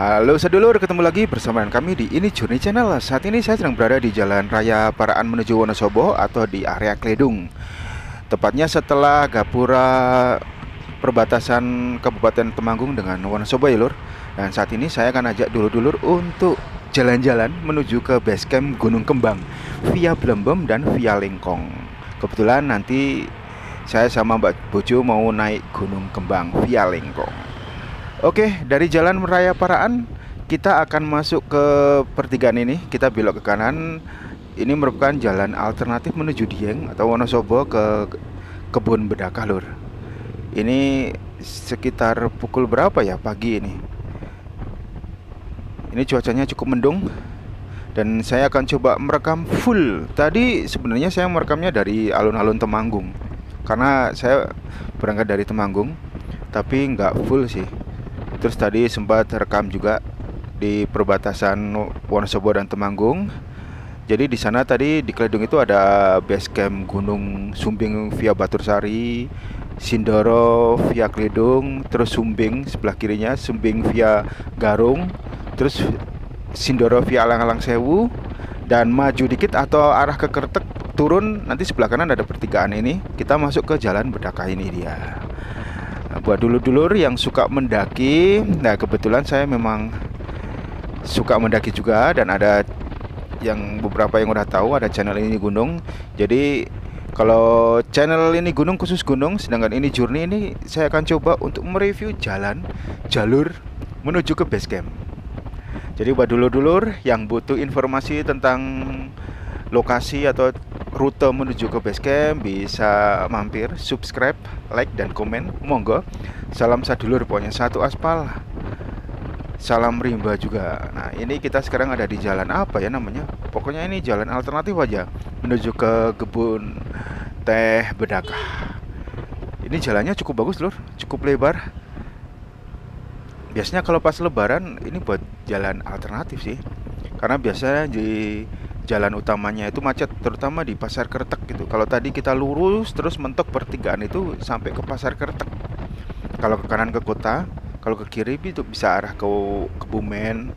Halo sedulur, ketemu lagi bersama kami di Ini Journey Channel. Saat ini saya sedang berada di Jalan Raya Paraan menuju Wonosobo atau di area Kledung. Tepatnya setelah gapura perbatasan Kabupaten Temanggung dengan Wonosobo ya lur. Dan saat ini saya akan ajak dulur-dulur untuk jalan-jalan menuju ke base camp Gunung Kembang via Blembem dan via Lengkong. Kebetulan nanti saya sama Mbak Bojo mau naik Gunung Kembang via Lengkong. Oke, dari Jalan Raya Paraan kita akan masuk ke pertigaan ini. Kita belok ke kanan. Ini merupakan jalan alternatif menuju Dieng atau Wonosobo ke Kebun Bedakah lur. Ini sekitar pukul berapa ya pagi ini? Ini cuacanya cukup mendung dan saya akan coba merekam full. Tadi sebenarnya saya merekamnya dari alun-alun Temanggung karena saya berangkat dari Temanggung, tapi nggak full sih. Terus tadi sempat rekam juga di perbatasan Wonosobo dan Temanggung. Jadi di sana tadi di Kledung itu ada base camp Gunung Sumbing via Batursari, Sindoro via Kledung, terus Sumbing sebelah kirinya, Sumbing via Garung, terus Sindoro via Alang-Alang Sewu, dan maju dikit atau arah ke Kertek turun nanti sebelah kanan ada pertigaan ini. Kita masuk ke Jalan Bedakah ini dia. Buat dulur-dulur yang suka mendaki, nah kebetulan saya memang suka mendaki juga dan ada yang beberapa yang udah tahu ada channel ini gunung. Jadi kalau channel ini gunung khusus gunung, sedangkan ini journey ini saya akan coba untuk mereview jalur menuju ke base camp. Jadi buat dulur-dulur yang butuh informasi tentang lokasi atau rute menuju ke base camp bisa mampir, subscribe, like, dan komen, monggo. Salam sadulur, pokoknya satu aspal. Salam rimba juga. Nah ini kita sekarang ada di jalan apa ya namanya? Pokoknya ini jalan alternatif aja menuju ke kebun teh Bedakah. Ini jalannya cukup bagus lur, cukup lebar. Biasanya kalau pas lebaran ini buat jalan alternatif sih, karena biasanya di jalan utamanya itu macet, terutama di Pasar Kertek gitu. Kalau tadi kita lurus terus mentok pertigaan itu sampai ke Pasar Kertek. Kalau ke kanan ke kota, kalau ke kiri itu bisa arah ke Kebumen,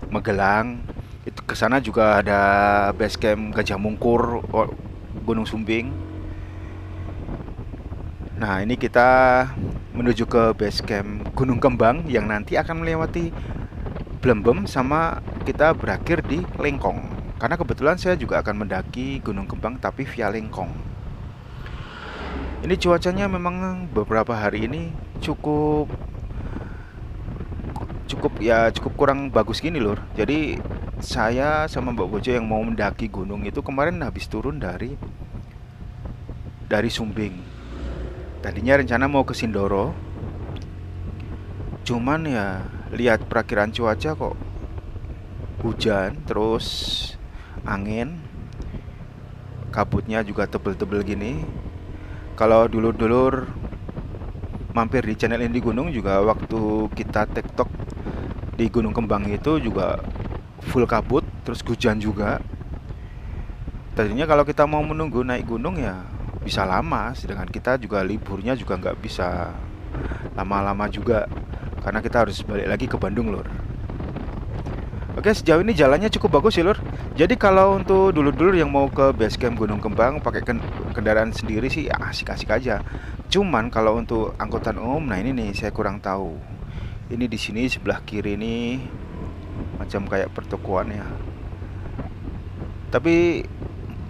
Magelang. Itu ke sana juga ada base camp Gajah Mungkur, Gunung Sumbing. Nah, ini kita menuju ke base camp Gunung Kembang yang nanti akan melewati Blembem sama kita berakhir di Lengkong. Karena kebetulan saya juga akan mendaki Gunung Kembang tapi via Lengkong. Ini cuacanya memang beberapa hari ini cukup kurang bagus gini lur. Jadi saya sama Mbak Bojo yang mau mendaki gunung itu kemarin habis turun dari Sumbing. Tadinya rencana mau ke Sindoro. Cuman ya lihat perakiran cuaca kok hujan terus angin, kabutnya juga tebel-tebel gini. Kalau dulur-dulur mampir di channel ini gunung juga, waktu kita tiktok di Gunung Kembang itu juga full kabut terus hujan juga. Tadinya kalau kita mau menunggu naik gunung ya bisa lama, sedangkan kita juga liburnya juga nggak bisa lama-lama juga karena kita harus balik lagi ke Bandung lur. Oke, sejauh ini jalannya cukup bagus ya lur. Jadi kalau untuk dulur-dulur yang mau ke base camp Gunung Kembang pakai kendaraan sendiri sih ya asik-asik aja. Cuman kalau untuk angkutan umum, nah ini nih saya kurang tahu. Ini di sini sebelah kiri ini macam kayak pertokoan ya. Tapi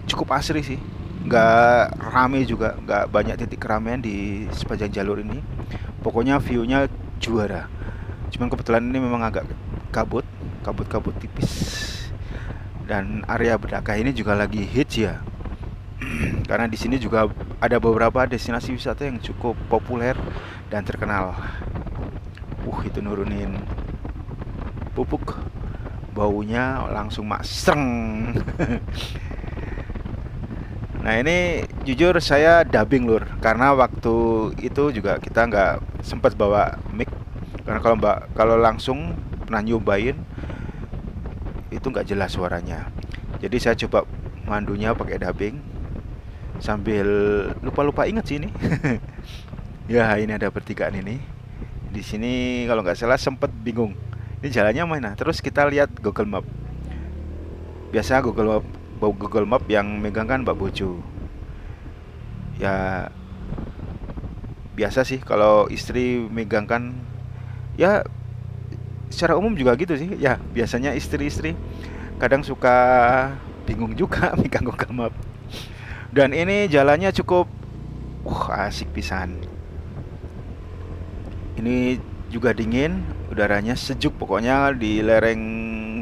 cukup asri sih. Nggak rame juga, nggak banyak titik keramaian di sepanjang jalur ini. Pokoknya view-nya juara. Cuman kebetulan ini memang agak kabut tipis. Dan area Bedakah ini juga lagi hits ya. Karena di sini juga ada beberapa destinasi wisata yang cukup populer dan terkenal. Itu nurunin pupuk, baunya langsung makseng. Nah ini jujur saya dubbing lur, karena waktu itu juga kita nggak sempat bawa mic. Karena kalau langsung pernah nyobain itu nggak jelas suaranya. Jadi saya coba mandunya pakai dubbing sambil lupa inget sih ini. Ya ini ada pertigaan ini. Di sini kalau nggak salah sempat bingung Ini jalannya mana? Terus kita lihat Google Map. Biasa Google Map yang megang kan Mbak Bojo. Ya biasa sih kalau istri megang kan, ya secara umum juga gitu sih. Ya biasanya istri-istri kadang suka bingung juga megang Google Map. Dan ini jalannya cukup asik pisan. Ini juga dingin, udaranya sejuk pokoknya di lereng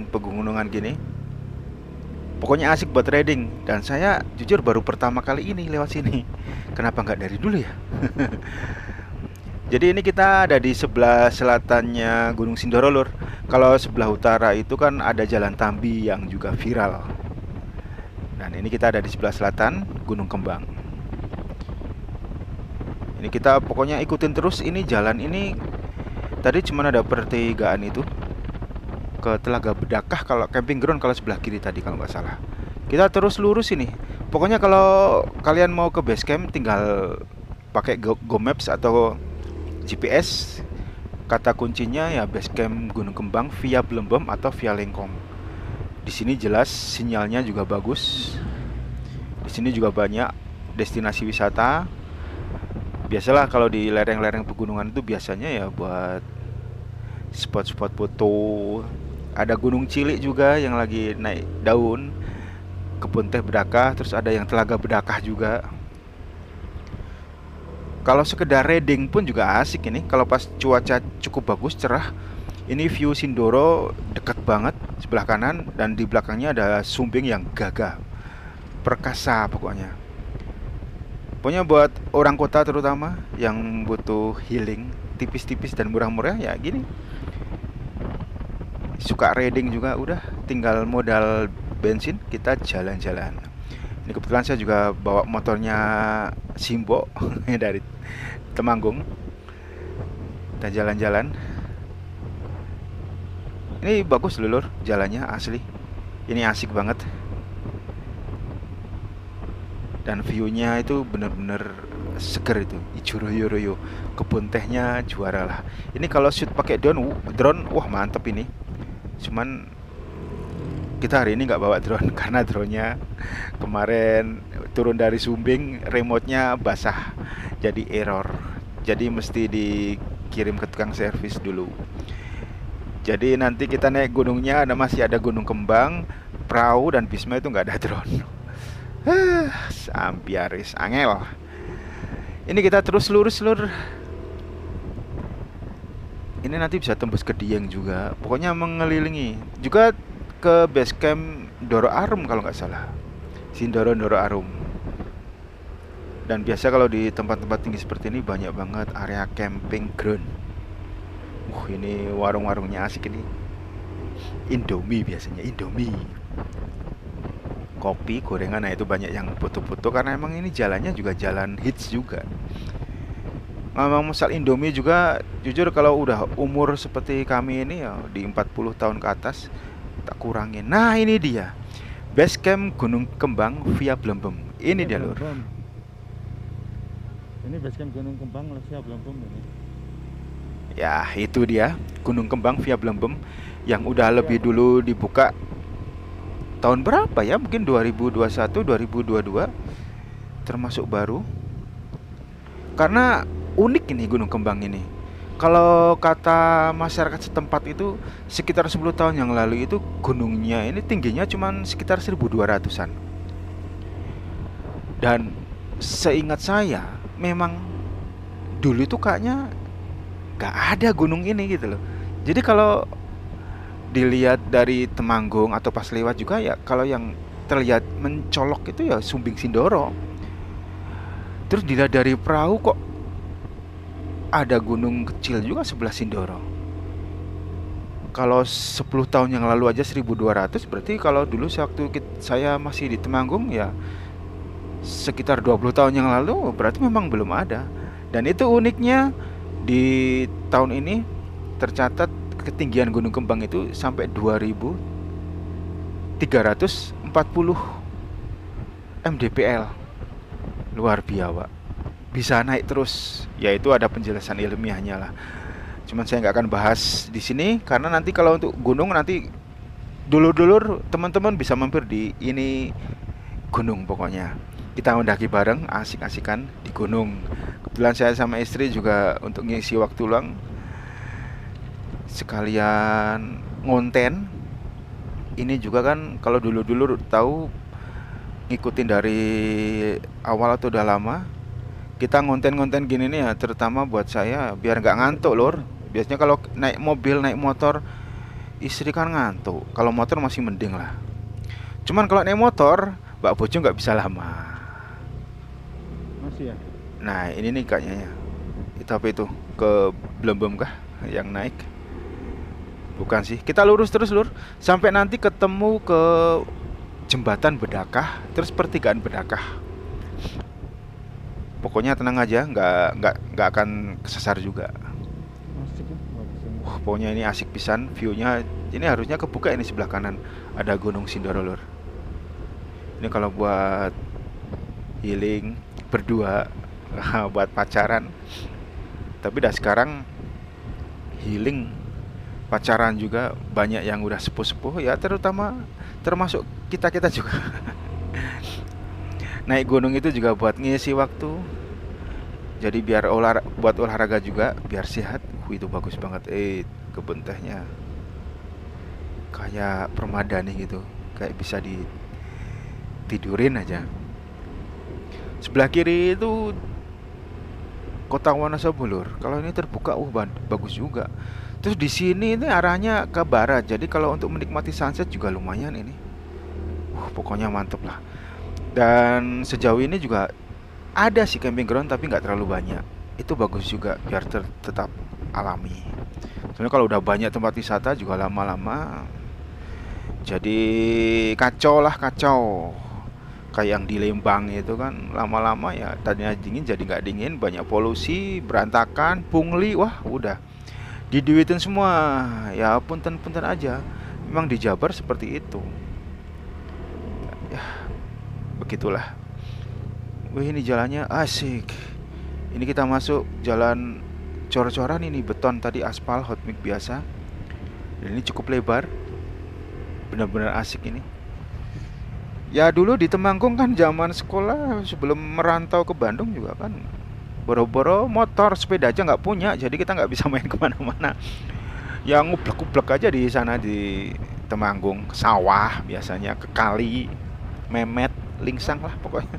pegunungan gini. Pokoknya asik buat riding. Dan saya jujur baru pertama kali ini lewat sini. Kenapa nggak dari dulu ya? Jadi ini kita ada di sebelah selatannya Gunung Sindoro, Lur. Kalau sebelah utara itu kan ada Jalan Tambi yang juga viral. Dan ini kita ada di sebelah selatan Gunung Kembang. Ini kita pokoknya ikutin terus ini jalan ini. Tadi cuma ada pertigaan itu ke Telaga Bedakah kalau camping ground, kalau sebelah kiri tadi kalau nggak salah. Kita terus lurus ini. Pokoknya kalau kalian mau ke base camp tinggal pakai Go Maps atau GPS. Kata kuncinya ya base camp Gunung Kembang via Blembem atau via Lengkong. Di sini jelas sinyalnya juga bagus. Di sini juga banyak destinasi wisata. Biasalah kalau di lereng-lereng pegunungan itu biasanya ya buat spot-spot foto. Ada Gunung Cilik juga yang lagi naik daun, kebun teh Bedakah, terus ada yang Telaga Bedakah juga. Kalau sekedar riding pun juga asik ini. Kalau pas cuaca cukup bagus, cerah, ini view Sindoro dekat banget sebelah kanan, dan di belakangnya ada sumbing yang gagah, perkasa pokoknya. Pokoknya buat orang kota terutama yang butuh healing tipis-tipis dan murah-murah ya gini. Suka riding juga udah tinggal modal bensin kita jalan-jalan. Ini kebetulan saya juga bawa motornya Simbo dari Temanggung. Kita jalan-jalan. Ini bagus lur, jalannya asli. Ini asik banget. Dan view-nya itu bener-bener seger itu, ijo royo-royo. Kebun tehnya juara lah. Ini kalau shoot pakai drone, wah mantep ini. Cuman kita hari ini nggak bawa drone karena dronenya kemarin turun dari sumbing, remote-nya basah, jadi error. Jadi mesti dikirim ke tukang servis dulu. Jadi nanti kita naik gunungnya masih ada Gunung Kembang, perahu dan Bisma itu nggak ada drone. Sampiaris angel. Ini kita terus lurus lur. Ini nanti bisa tembus ke Dieng juga. Pokoknya mengelilingi. Juga ke base camp Doro Arum kalau nggak salah. Sindoro Doro Arum. Dan biasa kalau di tempat-tempat tinggi seperti ini banyak banget area camping ground. Ini warung-warungnya asik ini. Indomie biasanya, Indomie. Kopi, gorengan, nah itu banyak yang foto-foto karena emang ini jalannya juga jalan hits juga. Ngomong misal Indomie juga, jujur kalau udah umur seperti kami ini ya di 40 tahun ke atas tak kurangin. Nah ini dia base camp Gunung Kembang via Blembem. Ini dia lur. Ini base camp Gunung Kembang via Blembem ini. Ya itu dia Gunung Kembang via Blembem yang udah lebih dulu dibuka tahun berapa ya, mungkin 2021 2022 termasuk baru. Karena unik ini Gunung Kembang ini. Kalau kata masyarakat setempat itu sekitar 10 tahun yang lalu itu gunungnya ini tingginya cuma sekitar 1200-an. Dan seingat saya memang dulu itu kayaknya gak ada gunung ini gitu loh. Jadi kalau dilihat dari Temanggung atau pas lewat juga ya, kalau yang terlihat mencolok itu ya Sumbing Sindoro. Terus dilihat dari perahu kok ada gunung kecil juga sebelah Sindoro. Kalau 10 tahun yang lalu aja 1200, berarti kalau dulu waktu saya masih di Temanggung ya sekitar 20 tahun yang lalu berarti memang belum ada. Dan itu uniknya di tahun ini tercatat ketinggian Gunung Kembang itu sampai 2340 mdpl. Luar biasa, bisa naik terus. Yaitu ada penjelasan ilmiahnya lah. Cuman saya nggak akan bahas di sini karena nanti kalau untuk gunung nanti dulur-dulur teman-teman bisa mampir di ini gunung pokoknya. Kita mendaki bareng, asik-asikan di gunung. Kebetulan saya sama istri juga untuk ngisi waktu luang sekalian ngonten. Ini juga kan kalau dulu-dulu tahu ngikutin dari awal atau udah lama, kita ngonten-ngonten gini nih ya, terutama buat saya biar nggak ngantuk lur. Biasanya kalau naik mobil, naik motor, istri kan ngantuk. Kalau motor masih mending lah. Cuman kalau naik motor, Mbak Bojo nggak bisa lama. Masih ya? Nah ini nih kayaknya itu apa itu ke Blembem kah yang naik? Bukan sih. Kita lurus terus lur sampai nanti ketemu ke jembatan Bedakah, terus pertigaan Bedakah. Pokoknya tenang aja, nggak akan kesasar juga. Asik ya, bagus ini. Pokoknya ini asik pisan, view-nya ini harusnya kebuka ini sebelah kanan ada Gunung Sindoro lur. Ini kalau buat healing berdua, buat pacaran. Tapi dah sekarang healing pacaran juga banyak yang udah sepuh-sepuh ya, termasuk kita-kita juga. Naik gunung itu juga buat ngisi waktu. Jadi biar buat olahraga juga, biar sehat. Itu bagus banget. Kebun tehnya kayak permadani gitu. Kayak bisa ditidurin aja. Sebelah kiri itu Kota Wonosobo lur. Kalau ini terbuka, bagus juga. Terus di sini ini arahnya ke barat. Jadi kalau untuk menikmati sunset juga lumayan ini. Pokoknya mantep lah. Dan sejauh ini juga ada sih camping ground tapi nggak terlalu banyak. Itu bagus juga biar tetap alami. Soalnya kalau udah banyak tempat wisata juga lama-lama jadi kacau. Kayak yang di Lembang itu kan lama-lama ya tadinya dingin jadi nggak dingin, banyak polusi, berantakan, pungli, wah udah diduitin semua. Ya punten-punten aja. Memang di Jabar seperti itu. Ya, begitulah. Wih ini jalannya asik. Ini kita masuk jalan cor-coran, ini beton tadi aspal hot mix biasa. Dan ini cukup lebar. Benar-benar asik ini. Ya dulu di Temanggung kan zaman sekolah sebelum merantau ke Bandung juga kan boro-boro motor sepeda aja nggak punya, jadi kita nggak bisa main kemana-mana. Ya ngublek-ngublek aja di sana di Temanggung, ke sawah biasanya, ke kali, memet, lingsang lah pokoknya.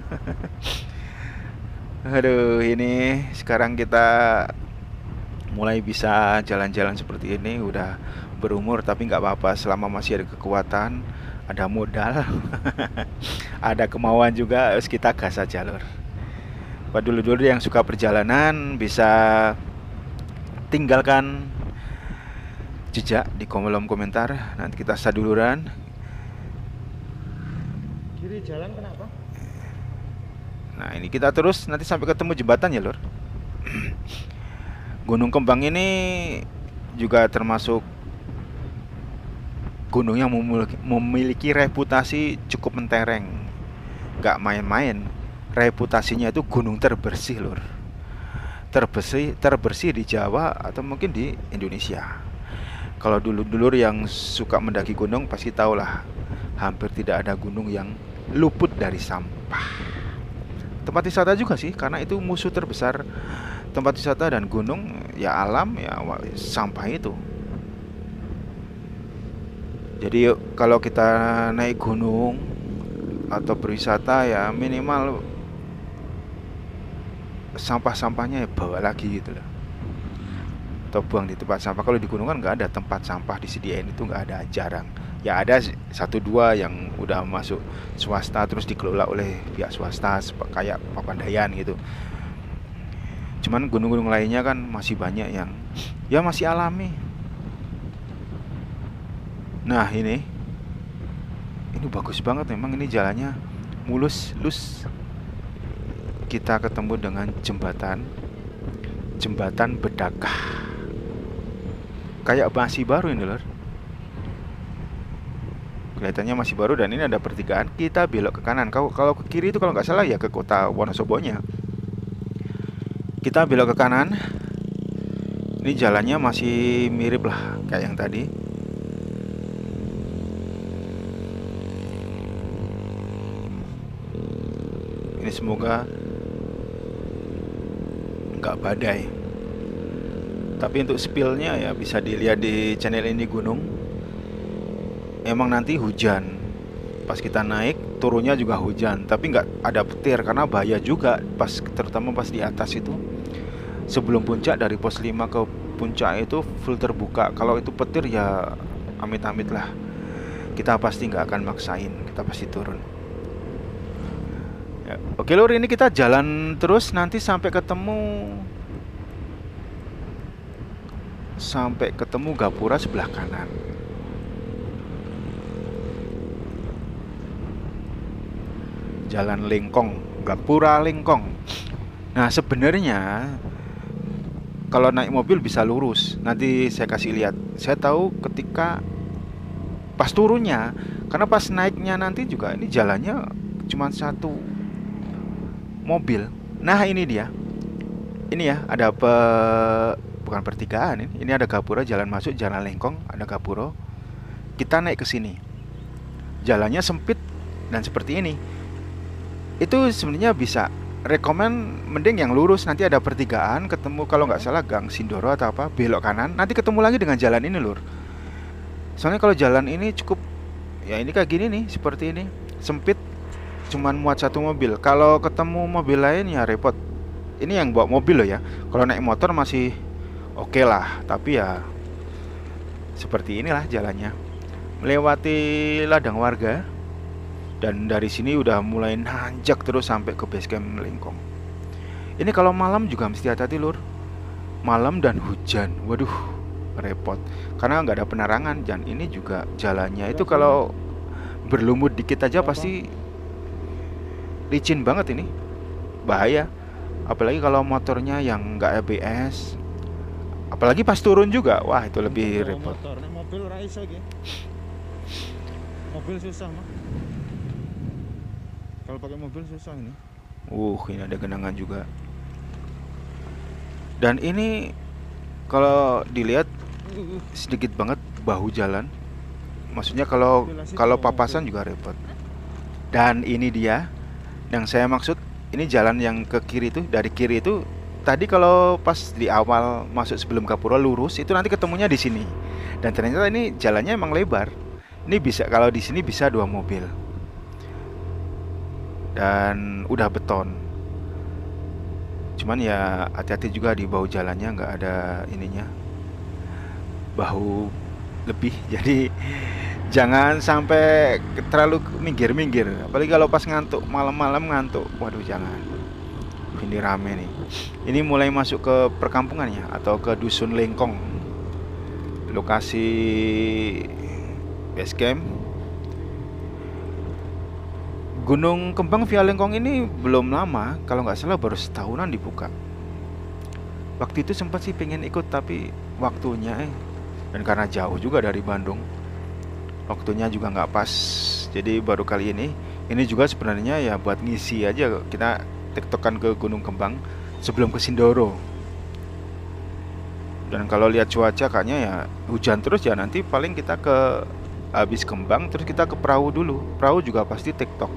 Aduh ini sekarang kita mulai bisa jalan-jalan seperti ini, udah berumur tapi nggak apa-apa selama masih ada kekuatan, ada modal, ada kemauan juga, harus kita gas aja lur. Buat dulu-dulu yang suka perjalanan bisa tinggalkan jejak di kolom komentar. Nanti kita saduluran. Kiri jalan kenapa? Nah ini kita terus nanti sampai ketemu jembatan ya lur. Gunung Kembang ini juga termasuk gunung yang memiliki reputasi cukup mentereng. Gak main-main. Reputasinya itu gunung terbersih lur. Terbersih di Jawa atau mungkin di Indonesia. Kalau dulur-dulur yang suka mendaki gunung pasti tahulah, hampir tidak ada gunung yang luput dari sampah. Tempat wisata juga sih, karena itu musuh terbesar tempat wisata dan gunung ya alam ya sampah itu. Jadi kalau kita naik gunung atau berwisata ya minimal sampah-sampahnya ya bawa lagi gitu loh. Atau buang di tempat sampah. Kalau di gunung kan nggak ada tempat sampah disediain, itu nggak ada, jarang. Ya ada satu dua yang udah masuk swasta terus dikelola oleh pihak swasta kayak Papandayan gitu. Cuman gunung-gunung lainnya kan masih banyak yang ya masih alami. Nah ini bagus banget memang, ini jalannya mulus lus. Kita ketemu dengan jembatan Bedakah. Kayak masih baru ini lor. Kelihatannya masih baru dan ini ada pertigaan. Kita belok ke kanan. Kalau ke kiri itu kalau nggak salah ya ke Kota Wonosobonya. Kita belok ke kanan. Ini jalannya masih mirip lah kayak yang tadi. Ini semoga nggak badai. Tapi untuk spillnya ya bisa dilihat di channel ini gunung. Emang nanti hujan. Pas kita naik turunnya juga hujan, tapi nggak ada petir karena bahaya juga terutama pas di atas itu. Sebelum puncak dari pos 5 ke puncak itu full terbuka. Kalau itu petir ya amit-amit lah. Kita pasti nggak akan maksain, kita pasti turun. Ya, oke lur, ini kita jalan terus nanti sampai ketemu gapura sebelah kanan. Jalan Lengkong, Gapura Lengkong. Nah, sebenarnya kalau naik mobil bisa lurus. Nanti saya kasih lihat. Saya tahu ketika pas turunnya, karena pas naiknya nanti juga ini jalannya cuma satu mobil. Nah, ini dia. Ini ya, ada bukan pertigaan ini. Ini ada gapura, jalan masuk, jalan Lengkong, ada gapura. Kita naik ke sini. Jalannya sempit dan seperti ini. Itu sebenarnya bisa rekomen mending yang lurus, nanti ada pertigaan ketemu kalau nggak salah Gang Sindoro atau apa, belok kanan, nanti ketemu lagi dengan jalan ini lur. Soalnya kalau jalan ini cukup ya ini kayak gini nih, seperti ini, sempit, cuman muat satu mobil. Kalau ketemu mobil lain ya repot. Ini yang bawa mobil loh ya. Kalau naik motor masih oke lah, tapi ya seperti inilah jalannya. Melewati ladang warga. Dan dari sini udah mulai nanjak terus sampai ke base camp Lengkong. Ini kalau malam juga mesti hati-hati lur. Malam dan hujan, waduh repot. Karena nggak ada penerangan. Dan ini juga jalannya itu kalau berlumut dikit aja pasti licin banget ini. Bahaya. Apalagi kalau motornya yang nggak ABS. Apalagi pas turun juga, wah itu lebih repot. Mobil ora iso iki. Mobil susah mah. Kalau pakai mobil susah ini. Ini ada genangan juga. Dan ini kalau dilihat sedikit banget bahu jalan. Maksudnya kalau papasan juga repot. Dan ini dia yang saya maksud. Ini jalan yang ke kiri itu, dari kiri itu tadi kalau pas di awal masuk sebelum Gapura lurus itu nanti ketemunya di sini. Dan ternyata ini jalannya emang lebar. Ini bisa kalau di sini bisa 2 mobil. Dan udah beton. Cuman ya hati-hati juga di bahu jalannya, nggak ada ininya bahu lebih. Jadi jangan sampai terlalu minggir-minggir. Apalagi kalau pas ngantuk, malam-malam ngantuk. Waduh jangan. Ini rame nih. Ini mulai masuk ke perkampungannya atau ke dusun Lengkong. Lokasi base camp. Gunung Kembang via Lengkong ini belum lama, kalau nggak salah baru setahunan dibuka. Waktu itu sempat sih pengen ikut tapi waktunya dan karena jauh juga dari Bandung, waktunya juga nggak pas. Jadi baru kali ini juga sebenarnya ya buat ngisi aja, kita tektokan ke Gunung Kembang sebelum ke Sindoro. Dan kalau lihat cuaca kayaknya ya hujan terus ya, nanti paling kita ke habis Kembang terus kita ke perahu dulu. Perahu juga pasti tiktok.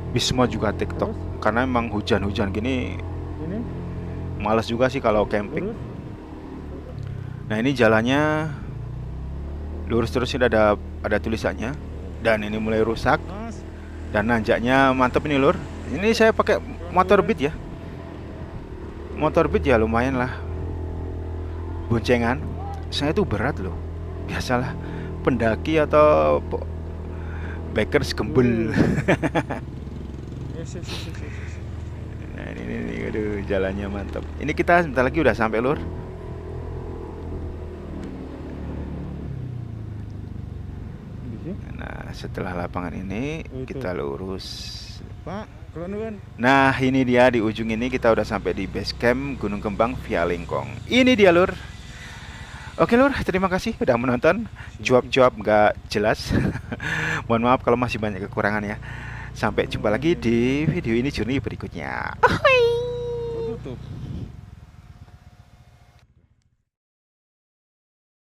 Bisma juga tiktok. Karena emang hujan-hujan gini males juga sih kalau camping. Nah ini jalannya lurus terus, ini ada tulisannya. Dan ini mulai rusak. Dan nanjaknya mantep ini lur. Ini saya pakai motor Beat ya. Motor Beat ya lumayan lah. Boncengan saya tuh berat loh. Biasalah pendaki atau bikers gembel. Nah ini aduh jalannya mantap. Ini kita sebentar lagi udah sampai lur. Nah setelah lapangan ini kita lurus. Pak, keluar. Nah ini dia di ujung ini kita udah sampai di base camp Gunung Kembang via Lengkong. Ini dia lur. Oke lur, terima kasih udah menonton. Cuap-cuap gak jelas. Mohon maaf kalau masih banyak kekurangan ya. Sampai jumpa lagi di video ini journey berikutnya. tutup.